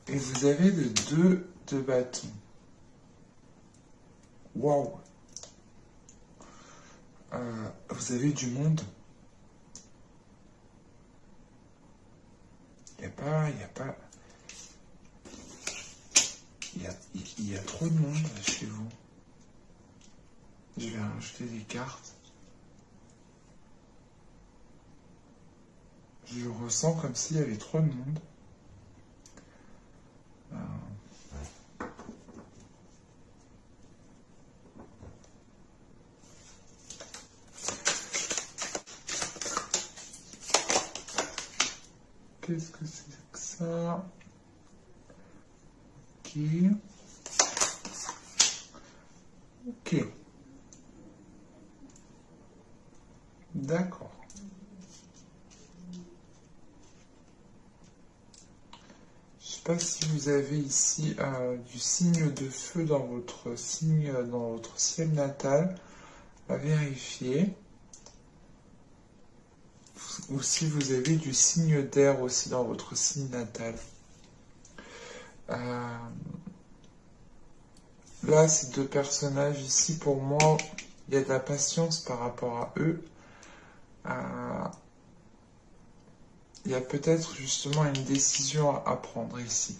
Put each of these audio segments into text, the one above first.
Et vous avez le 2 de bâton. Waouh. Vous avez du monde. Il y a trop de monde chez vous. Je vais rajouter des cartes. Je ressens comme s'il y avait trop de monde. Qu'est-ce que c'est que ça? Ok. Ok. D'accord. Je sais pas si vous avez ici du signe de feu dans votre signe, dans votre ciel natal, à vérifier. Ou si vous avez du signe d'air aussi dans votre signe natal. Là, ces deux personnages ici, pour moi, il y a de la patience par rapport à eux. Il y a peut-être justement une décision à prendre ici.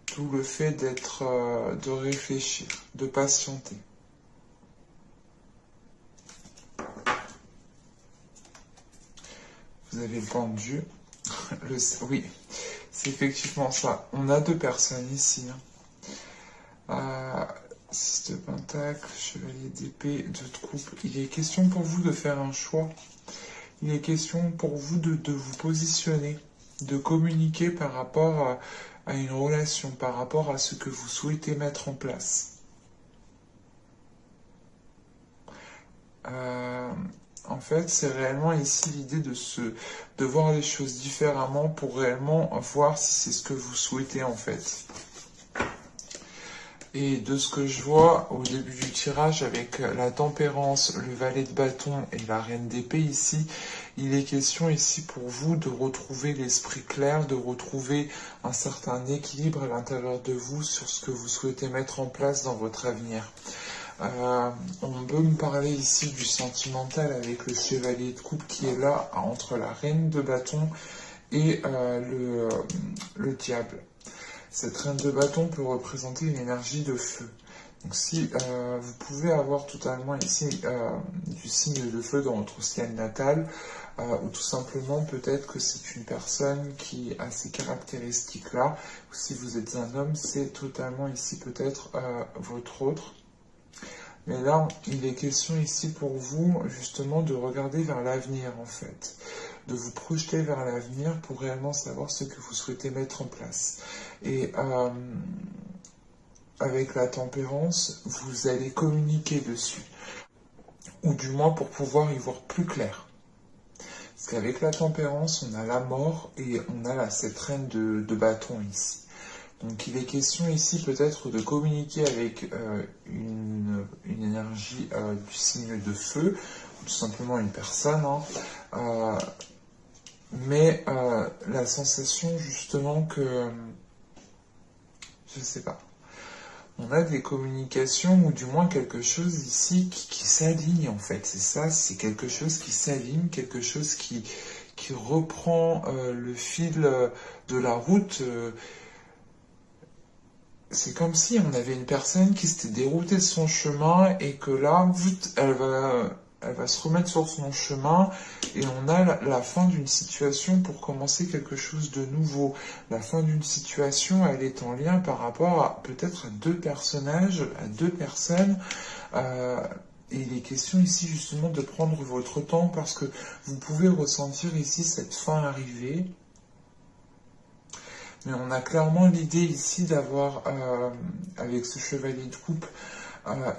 Tout le fait de réfléchir, de patienter. Vous avez le pendu. Oui, c'est effectivement ça. On a deux personnes ici. 6 de pentacle, chevalier d'épée, 2 de coupe. Il est question pour vous de faire un choix. Il est question pour vous de vous positionner, de communiquer par rapport à une relation, par rapport à ce que vous souhaitez mettre en place. En fait, c'est réellement ici l'idée de voir les choses différemment pour réellement voir si c'est ce que vous souhaitez en fait. Et de ce que je vois au début du tirage avec la tempérance, le valet de bâton et la reine d'épée ici, il est question ici pour vous de retrouver l'esprit clair, de retrouver un certain équilibre à l'intérieur de vous sur ce que vous souhaitez mettre en place dans votre avenir. On peut me parler ici du sentimental avec le chevalier de coupe qui est là entre la reine de bâton et le diable. Cette reine de bâton peut représenter une énergie de feu. Donc si vous pouvez avoir totalement ici du signe de feu dans votre ciel natal, ou tout simplement peut-être que c'est une personne qui a ces caractéristiques-là, ou si vous êtes un homme, c'est totalement ici peut-être votre autre. Mais là, il est question ici pour vous justement de regarder vers l'avenir en fait, de vous projeter vers l'avenir pour réellement savoir ce que vous souhaitez mettre en place. Et avec la tempérance, vous allez communiquer dessus, ou du moins pour pouvoir y voir plus clair. Parce qu'avec la tempérance, on a la mort et on a cette reine de bâton ici. Donc il est question ici peut-être de communiquer avec une énergie du signe de feu, ou tout simplement une personne, mais la sensation justement que, je sais pas, on a des communications ou du moins quelque chose ici qui s'aligne en fait, c'est ça, c'est quelque chose qui s'aligne, quelque chose qui reprend le fil de la route. C'est comme si on avait une personne qui s'était déroutée de son chemin et que là, elle va se remettre sur son chemin et on a la fin d'une situation pour commencer quelque chose de nouveau. La fin d'une situation, elle est en lien par rapport à peut-être à deux personnages, à deux personnes. Et il est question ici justement de prendre votre temps parce que vous pouvez ressentir ici cette fin arriver. Mais on a clairement l'idée ici d'avoir, avec ce chevalier de coupe,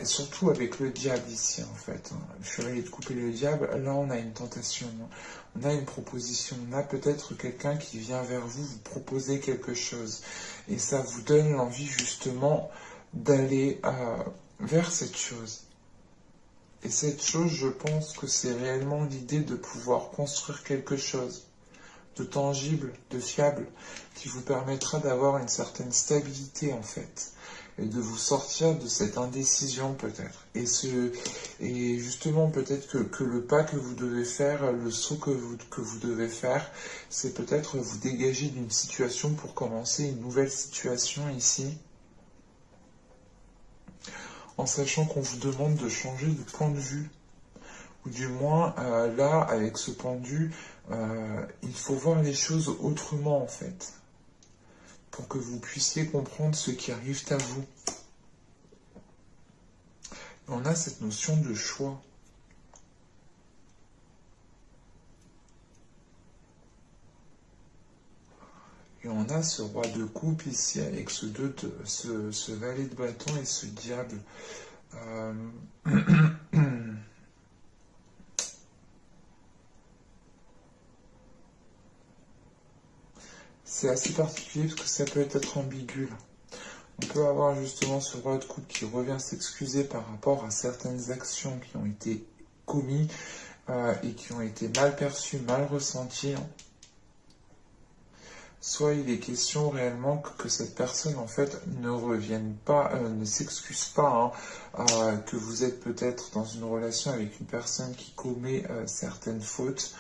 et surtout avec le diable ici en fait, le chevalier de coupe et le diable, là on a une tentation, on a une proposition, on a peut-être quelqu'un qui vient vers vous, vous proposer quelque chose. Et ça vous donne l'envie justement d'aller vers cette chose. Et cette chose, je pense que c'est réellement l'idée de pouvoir construire quelque chose. de tangible, de fiable, qui vous permettra d'avoir une certaine stabilité en fait, et de vous sortir de cette indécision peut-être. Et justement peut-être que le pas que vous devez faire, le saut que vous devez faire, c'est peut-être vous dégager d'une situation pour commencer une nouvelle situation ici, en sachant qu'on vous demande de changer de point de vue. Ou du moins, là, avec ce point de vue, il faut voir les choses autrement, en fait, pour que vous puissiez comprendre ce qui arrive à vous. Et on a cette notion de choix. Et on a ce roi de coupe ici, avec ce valet de bâton et ce diable. C'est assez particulier parce que ça peut être ambigu. Là. On peut avoir justement ce roi de coupe qui revient s'excuser par rapport à certaines actions qui ont été commises et qui ont été mal perçues, mal ressenties. Hein. Soit il est question réellement que cette personne en fait ne revienne pas, ne s'excuse pas, hein, que vous êtes peut-être dans une relation avec une personne qui commet certaines fautes,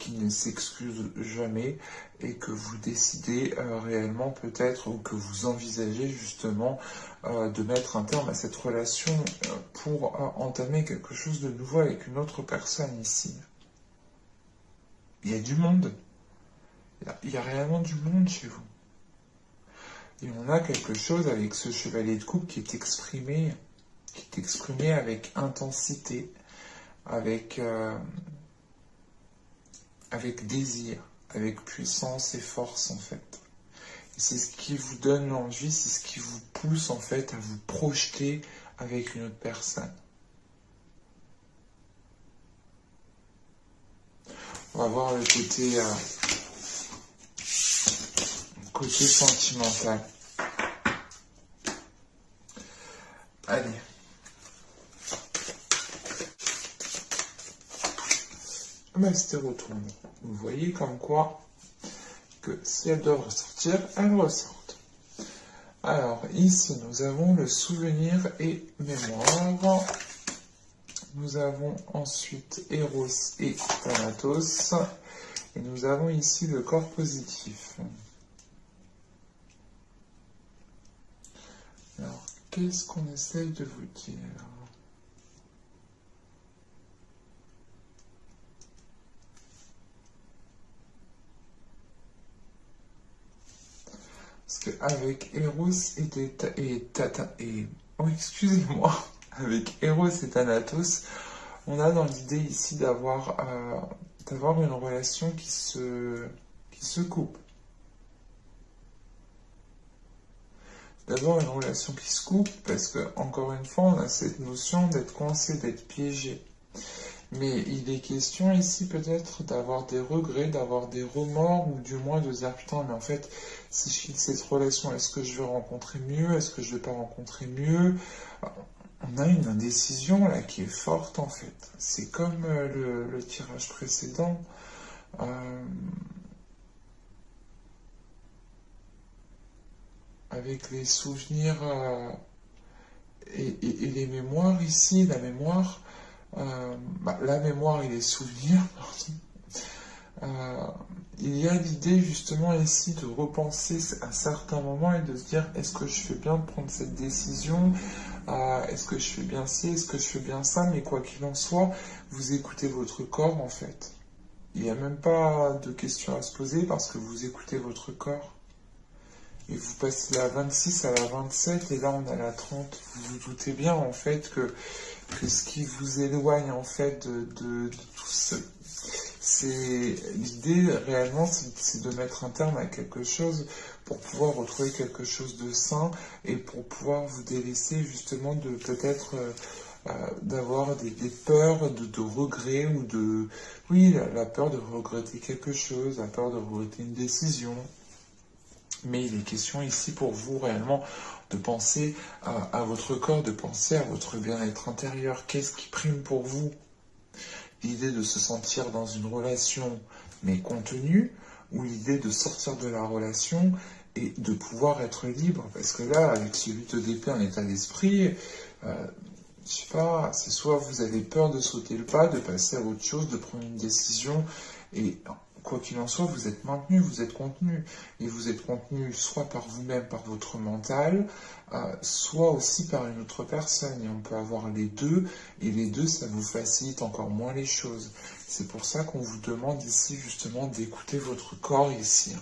qui ne s'excuse jamais, et que vous décidez réellement peut-être, ou que vous envisagez justement de mettre un terme à cette relation pour entamer quelque chose de nouveau avec une autre personne ici. Il y a du monde. Il y a réellement du monde chez vous. Et on a quelque chose avec ce chevalier de coupe qui est exprimé avec intensité, avec désir, avec puissance et force en fait. Et c'est ce qui vous donne l'envie, c'est ce qui vous pousse en fait à vous projeter avec une autre personne. On va voir le côté sentimental. Allez. Mais c'était retourné. Vous voyez comme quoi que si elles doivent ressortir, elles ressortent. Alors ici nous avons le souvenir et mémoire. Nous avons ensuite Eros et Thanatos. Et nous avons ici le corps positif. Alors, qu'est-ce qu'on essaye de vous dire? Parce qu'avec Eros oh, excusez-moi, avec Eros et Thanatos, on a dans l'idée ici d'avoir une relation qui se coupe. D'abord une relation qui se coupe parce que, encore une fois, on a cette notion d'être coincé, d'être piégé. Mais il est question ici peut-être d'avoir des regrets, d'avoir des remords, ou du moins de se dire putain, mais en fait, si je quitte cette relation, est-ce que je vais rencontrer mieux? Est-ce que je vais pas rencontrer mieux? On a une indécision là qui est forte en fait. C'est comme le tirage précédent. Avec les souvenirs et les mémoires ici, la mémoire et les souvenirs, il y a l'idée justement ici de repenser à certains moments et de se dire est-ce que je fais bien de prendre cette décision, est-ce que je fais bien ci, est-ce que je fais bien ça, mais quoi qu'il en soit, vous écoutez votre corps en fait. Il n'y a même pas de questions à se poser parce que vous écoutez votre corps. Et vous passez la 26 à la 27 et là on a la 30. Vous vous doutez bien en fait que ce qui vous éloigne en fait de tout ce... C'est l'idée réellement, c'est de mettre un terme à quelque chose pour pouvoir retrouver quelque chose de sain et pour pouvoir vous délaisser justement de peut-être d'avoir des peurs de regrets ou de... Oui, la peur de regretter quelque chose, la peur de regretter une décision. Mais il est question ici pour vous réellement de penser à votre corps, de penser à votre bien-être intérieur. Qu'est-ce qui prime pour vous? L'idée de se sentir dans une relation mais contenu, ou l'idée de sortir de la relation et de pouvoir être libre. Parce que là, avec ce 8 d'épée en état d'esprit, je sais pas, c'est soit vous avez peur de sauter le pas, de passer à autre chose, de prendre une décision, et quoi qu'il en soit, vous êtes maintenu, vous êtes contenu. Et vous êtes contenu soit par vous-même, par votre mental, soit aussi par une autre personne. Et on peut avoir les deux, et les deux, ça vous facilite encore moins les choses. C'est pour ça qu'on vous demande ici, justement, d'écouter votre corps ici.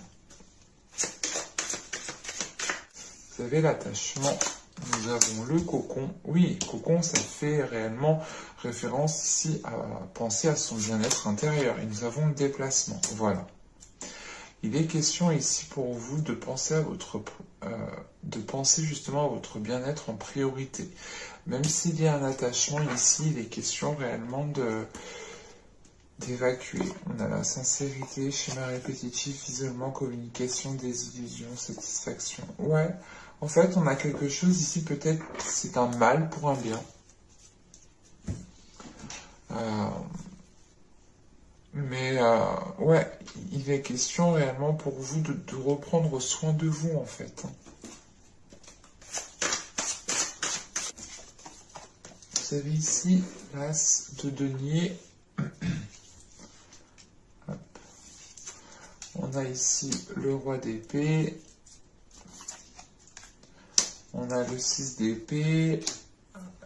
Vous avez l'attachement. Nous avons le cocon. Oui, cocon, ça fait réellement référence ici à penser à son bien-être intérieur. Et nous avons le déplacement. Voilà. Il est question ici pour vous de penser à justement à votre bien-être en priorité. Même s'il y a un attachement ici, il est question réellement d'évacuer. On a la sincérité, schéma répétitif, isolement, communication, désillusion, satisfaction. Ouais. En fait, on a quelque chose ici, peut-être c'est un mal pour un bien. Ouais, il est question réellement pour vous de reprendre soin de vous, en fait. Vous avez ici l'as de denier. On a ici le roi d'épée. On a le 6 d'épée,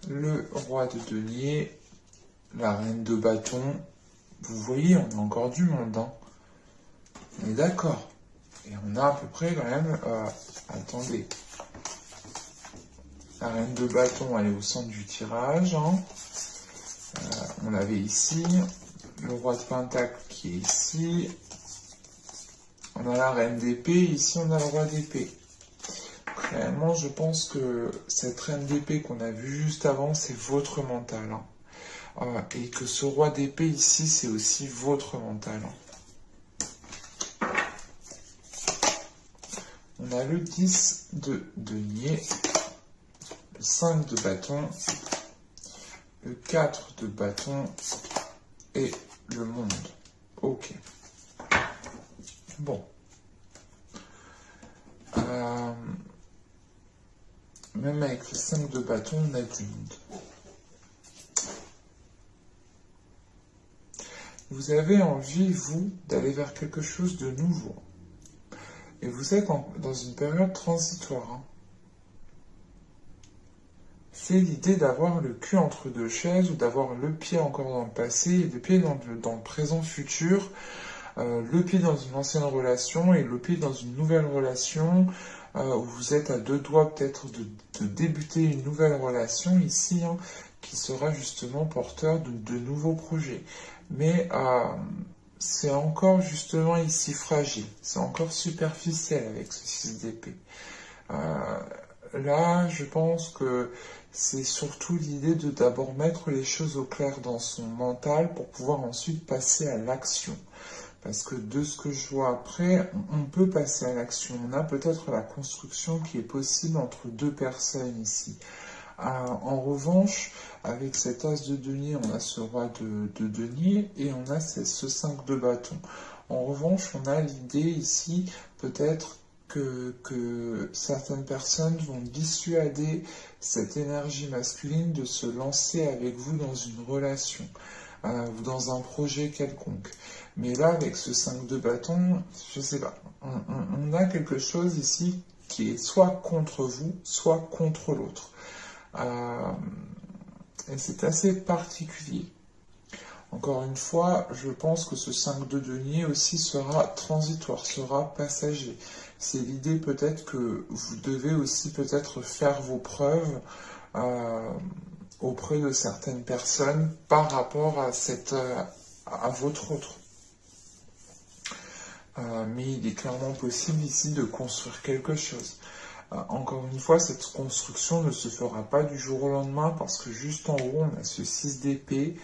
le roi de denier, la reine de bâton. Vous voyez, on a encore du monde, hein. On est d'accord. Et on a à peu près quand même... attendez. La reine de bâton, elle est au centre du tirage, hein. On l'avait ici. Le roi de pentacle qui est ici. On a la reine d'épée. Ici, on a le roi d'épée. Réellement, je pense que cette reine d'épée qu'on a vue juste avant, c'est votre mental, hein. Et que ce roi d'épée ici, c'est aussi votre mental, hein. On a le 10 de denier, le 5 de bâton, le 4 de bâton et le monde. Ok. Bon. Même avec le 5 de bâton, on a du monde. Vous avez envie, vous, d'aller vers quelque chose de nouveau. Et vous êtes dans une période transitoire, hein. C'est l'idée d'avoir le cul entre deux chaises ou d'avoir le pied encore dans le passé et le pied dans le présent futur, le pied dans une ancienne relation et le pied dans une nouvelle relation, où vous êtes à deux doigts peut-être de débuter une nouvelle relation ici, hein, qui sera justement porteur de nouveaux projets. Mais c'est encore justement ici fragile, c'est encore superficiel avec ce 6 d'épée. Là, je pense que c'est surtout l'idée de d'abord mettre les choses au clair dans son mental pour pouvoir ensuite passer à l'action. Parce que de ce que je vois après, on peut passer à l'action. On a peut-être la construction qui est possible entre deux personnes ici. En revanche, avec cet as de denier, on a ce roi de denier et on a ce 5 de bâton. En revanche, on a l'idée ici, peut-être, que certaines personnes vont dissuader cette énergie masculine de se lancer avec vous dans une relation ou dans un projet quelconque. Mais là, avec ce 5 de bâton, je sais pas, on a quelque chose ici qui est soit contre vous, soit contre l'autre. Et c'est assez particulier. Encore une fois, je pense que ce 5 de denier aussi sera transitoire, sera passager. C'est l'idée peut-être que vous devez aussi peut-être faire vos preuves auprès de certaines personnes par rapport à votre autre. Mais il est clairement possible ici de construire quelque chose. Encore une fois, cette construction ne se fera pas du jour au lendemain parce que juste en haut, on a ce 6 d'épée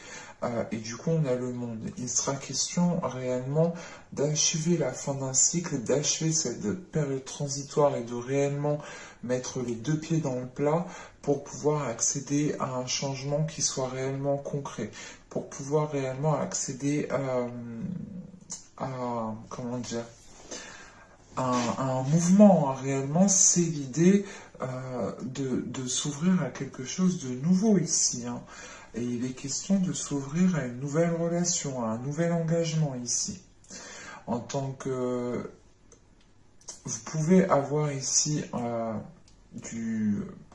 et du coup, on a le monde. Il sera question réellement d'achever la fin d'un cycle, d'achever cette période transitoire et de réellement mettre les deux pieds dans le plat pour pouvoir accéder à un changement qui soit réellement concret, pour pouvoir réellement accéder comment dire, un mouvement, hein. Réellement, c'est l'idée de s'ouvrir à quelque chose de nouveau ici, hein. Et il est question de s'ouvrir à une nouvelle relation, à un nouvel engagement ici. En tant que... Vous pouvez avoir ici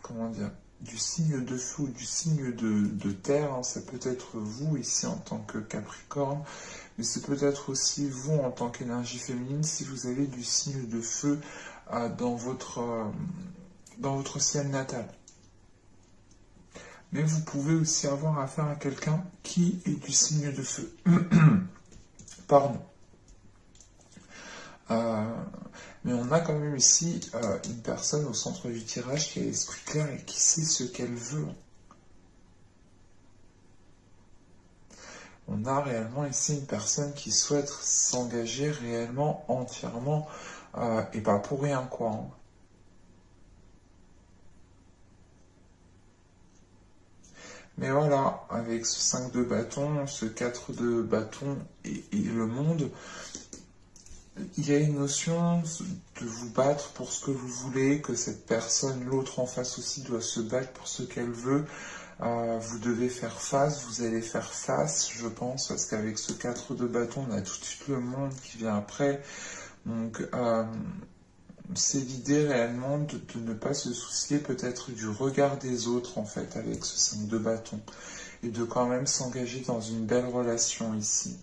comment dire, du signe de feu ou du signe de terre, hein. Ça peut être vous ici en tant que Capricorne, mais c'est peut-être aussi vous en tant qu'énergie féminine si vous avez du signe de feu dans votre ciel natal. Mais vous pouvez aussi avoir affaire à quelqu'un qui est du signe de feu. Pardon. Mais on a quand même ici une personne au centre du tirage qui a l'esprit clair et qui sait ce qu'elle veut. On a réellement ici une personne qui souhaite s'engager réellement, entièrement, et pas pour rien, quoi, hein. Mais voilà, avec ce 5 de bâton, ce 4 de bâton et le monde, il y a une notion de vous battre pour ce que vous voulez, que cette personne, l'autre en face aussi, doit se battre pour ce qu'elle veut. Vous devez faire face, vous allez faire face, je pense, parce qu'avec ce 4 de bâton, on a tout de suite le monde qui vient après. Donc, c'est l'idée réellement de ne pas se soucier peut-être du regard des autres, en fait, avec ce 5 de bâton, et de quand même s'engager dans une belle relation ici.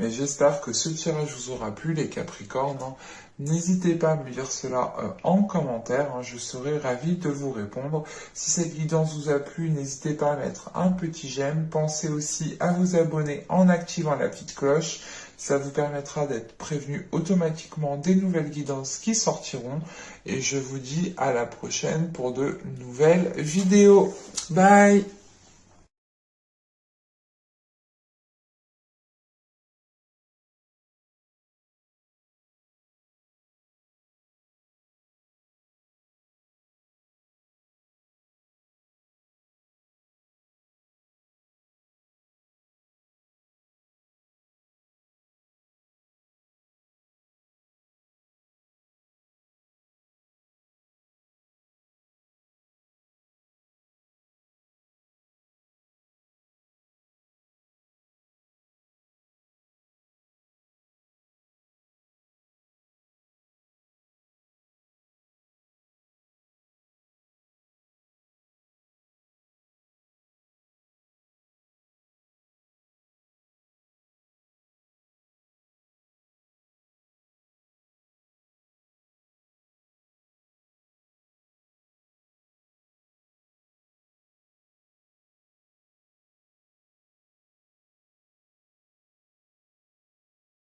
Mais j'espère que ce tirage vous aura plu, les Capricornes, hein. N'hésitez pas à me dire cela en commentaire, hein. Je serai ravie de vous répondre. Si cette guidance vous a plu, n'hésitez pas à mettre un petit j'aime. Pensez aussi à vous abonner en activant la petite cloche. Ça vous permettra d'être prévenu automatiquement des nouvelles guidances qui sortiront. Et je vous dis à la prochaine pour de nouvelles vidéos. Bye!